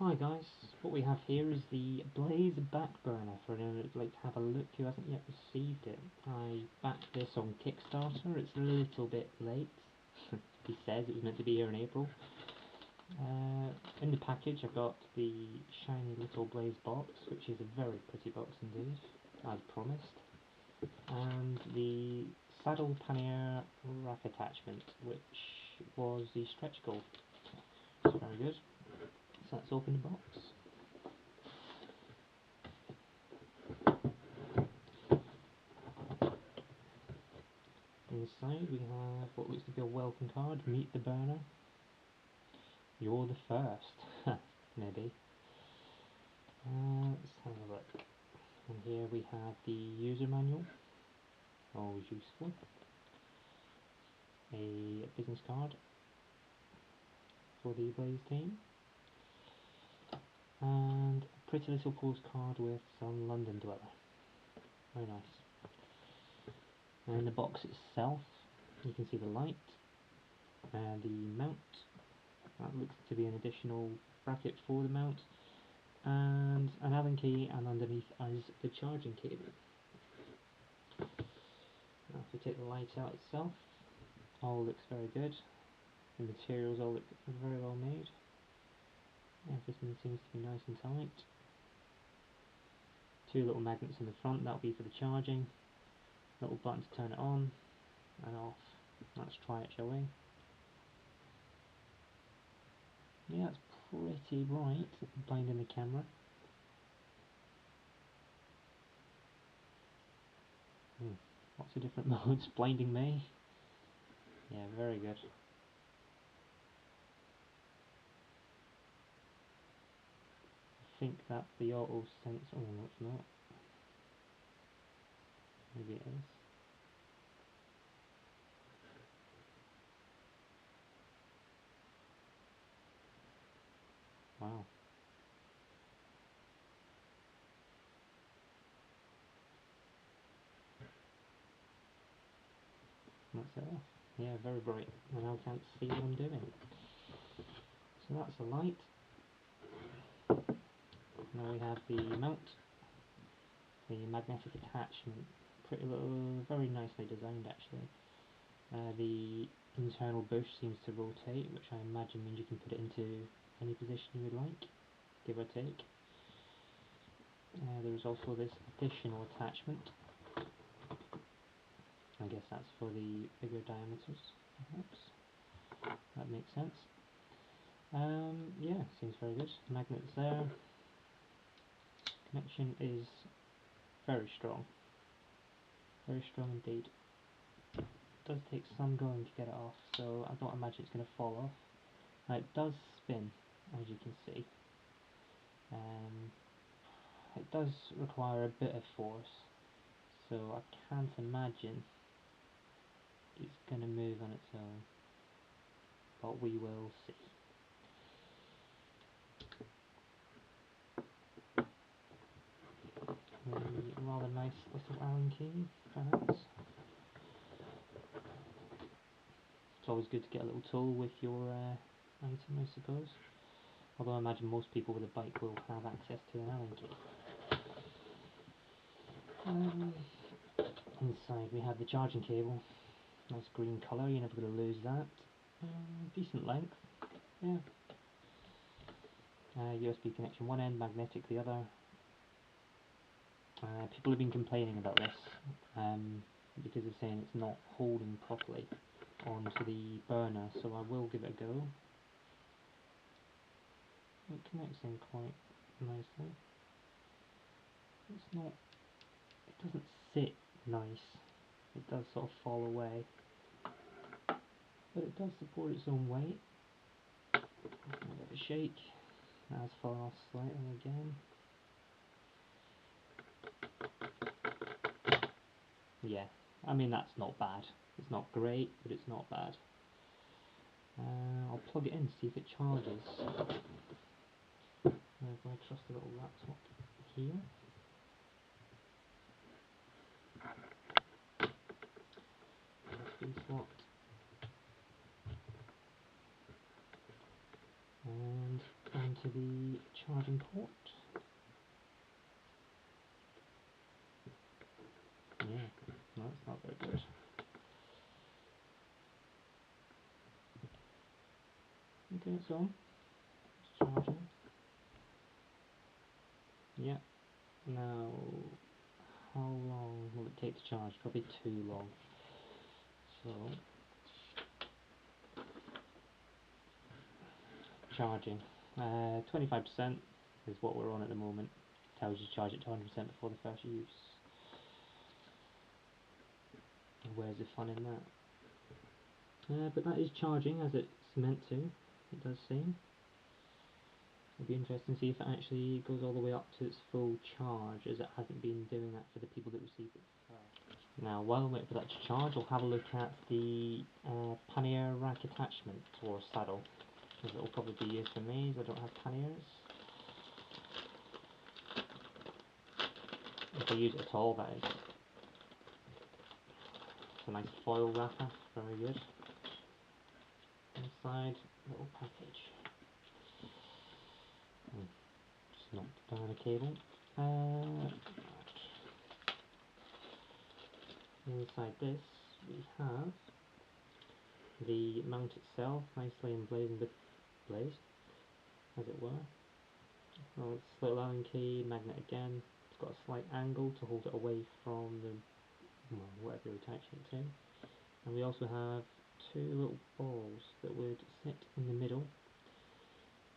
Hi guys, what we have here is the Blaze back burner for anyone who'd like to have a look who hasn't yet received it. I backed this on Kickstarter, it's a little bit late. He says it was meant to be here in April. In the package I've got the shiny little Blaze box, which is a very pretty box indeed, as promised. And the saddle pannier rack attachment, which was the stretch goal. It's very good. So let's open the box. Inside we have what looks to be a welcome card, meet the burner. You're the first, maybe. Let's have a look. And here we have the user manual, always useful. A business card for the Blaze team. And a pretty little postcard with some London Dweller. Very nice. And in the box itself, you can see the light, the mount. That looks to be an additional bracket for the mount, and an Allen key, and underneath is the charging cable. Now if we take the light out itself, all looks very good. The materials all look very well made. Everything seems to be nice and tight. Two little magnets in the front, that'll be for the charging. Little button to turn it on and off. Let's try it, shall we? Yeah, it's pretty bright, blinding the camera. Lots of different modes, blinding me. Yeah, very good. I think that's the auto sense. Oh no, it's not. Maybe it is. Wow. That's it off. Yeah, very bright. I now can't see what I'm doing. So that's the light. Now we have the mount, the magnetic attachment. Pretty little, very nicely designed actually. The internal bush seems to rotate, which I imagine means you can put it into any position you would like, give or take. There is also this additional attachment. I guess that's for the bigger diameters, perhaps. That makes sense. Yeah, seems very good. Magnets there. Connection is very strong. Very strong indeed. It does take some going to get it off, so I don't imagine it's going to fall off. Now it does spin, as you can see. It does require a bit of force, so I can't imagine it's going to move on its own, but we will see. A rather nice little Allen key, perhaps. It's always good to get a little tool with your item, I suppose. Although I imagine most people with a bike will have access to an Allen key. Inside we have the charging cable. Nice green colour, you're never going to lose that. Decent length, yeah. USB connection one end, magnetic the other. People have been complaining about this because they're saying it's not holding properly onto the burner, so I will give it a go. It connects in quite nicely. It's not, it doesn't sit nice, it does sort of fall away, but it does support its own weight. A bit of a shake, that has fallen off slightly again. Yeah, I mean that's not bad. It's not great, but it's not bad. I'll plug it in, see if it charges. If I trust the little laptop here. USB slot. And onto to the charging port. Yeah, no, that's not very good. Okay, it's on. It's charging. Yeah. Now, how long will it take to charge? Probably too long. So, charging. 25% is what we're on at the moment. Tells you to charge it to 100% before the first use. Where's the fun in that? But that is charging as it's meant to, it does seem. It'll be interesting to see if it actually goes all the way up to its full charge, as it hasn't been doing that for the people that received it first. Now, while we wait for that to charge, we'll have a look at the pannier rack attachment or saddle, as it will probably be used for me, as I don't have panniers. If I use it at all, that is. It's a nice foil wrapper, very good. Inside, little package. Just knocked down a cable. Inside this, we have the mount itself, nicely emblazoned with blaze, as it were. Well, it's a little Allen key, magnet again. It's got a slight angle to hold it away from the, well, whatever you're attaching it to. And we also have two little balls that would sit in the middle.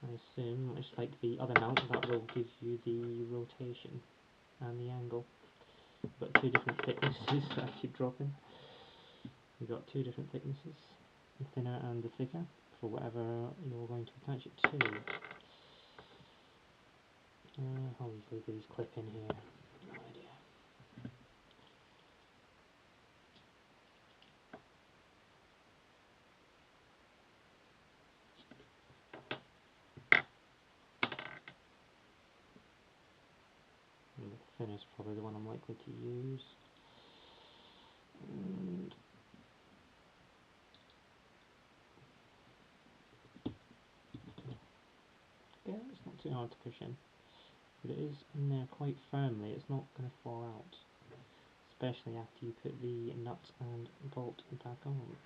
I assume, much like the other mount, that will give you the rotation and the angle. We've got two different thicknesses that I keep dropping. We've got two different thicknesses, the thinner and the thicker, for whatever you're going to attach it to. How easily do these clip in here? No idea. And the thin is probably the one I'm likely to use. And yeah, it's not too hard to push in, but it is in there quite firmly. It's not going to fall out, especially after you put the nut and bolt back on.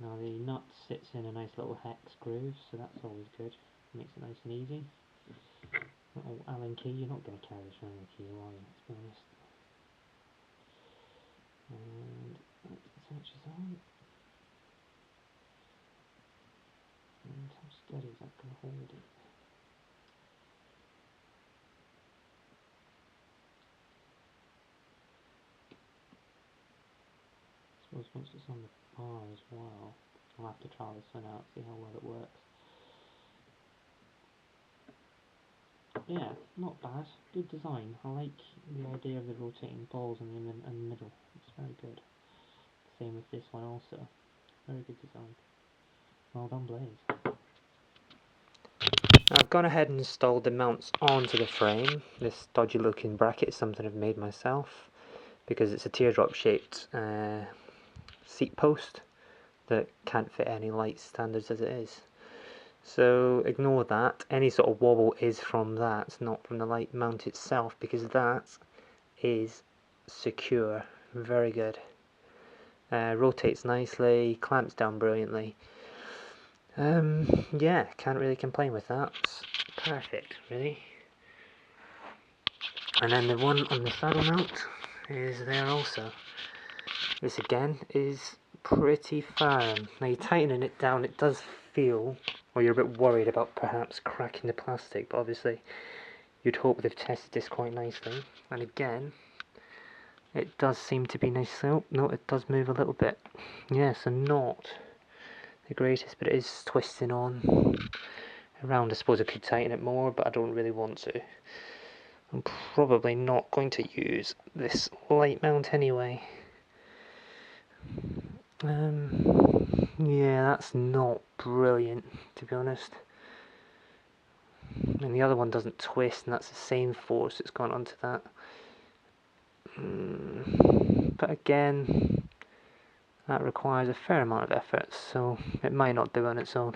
Now the nut sits in a nice little hex groove, so that's always good. Makes it nice and easy. Little Allen key, you're not going to carry this around with you, are you? Let's be honest. And that attaches on. And how steady is that going to hold it? I suppose once it's on the bar as well, I'll have to try this one out, see how well it works. Yeah, not bad. Good design. I like the idea of the rotating balls in the middle. It's very good. Same with this one also. Very good design. Well done, Blaze. I've gone ahead and installed the mounts onto the frame. This dodgy looking bracket is something I've made myself because it's a teardrop shaped seat post that can't fit any light standards as it is. So ignore that. Any sort of wobble is from that, not from the light mount itself, because that is secure. Very good. Rotates nicely, clamps down brilliantly. Yeah, can't really complain with that. It's perfect, really. And then the one on the saddle mount is there also. This again is pretty firm. Now you're tightening it down, it does feel, or you're a bit worried about perhaps cracking the plastic, but obviously you'd hope they've tested this quite nicely. And again, it does seem to be nice. Oh, no, it does move a little bit. Yeah, so not the greatest, but it is twisting on around. I suppose I could tighten it more, but I don't really want to. I'm probably not going to use this light mount anyway. Yeah, that's not brilliant, to be honest. And the other one doesn't twist, and that's the same force that's gone onto that. But again, that requires a fair amount of effort, so it might not do on its own.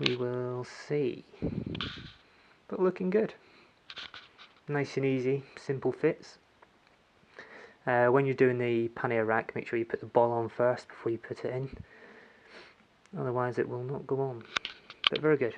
We will see. But looking good. Nice and easy, simple fits. When you're doing the pannier rack, make sure you put the ball on first before you put it in. Otherwise it will not go on. But very good.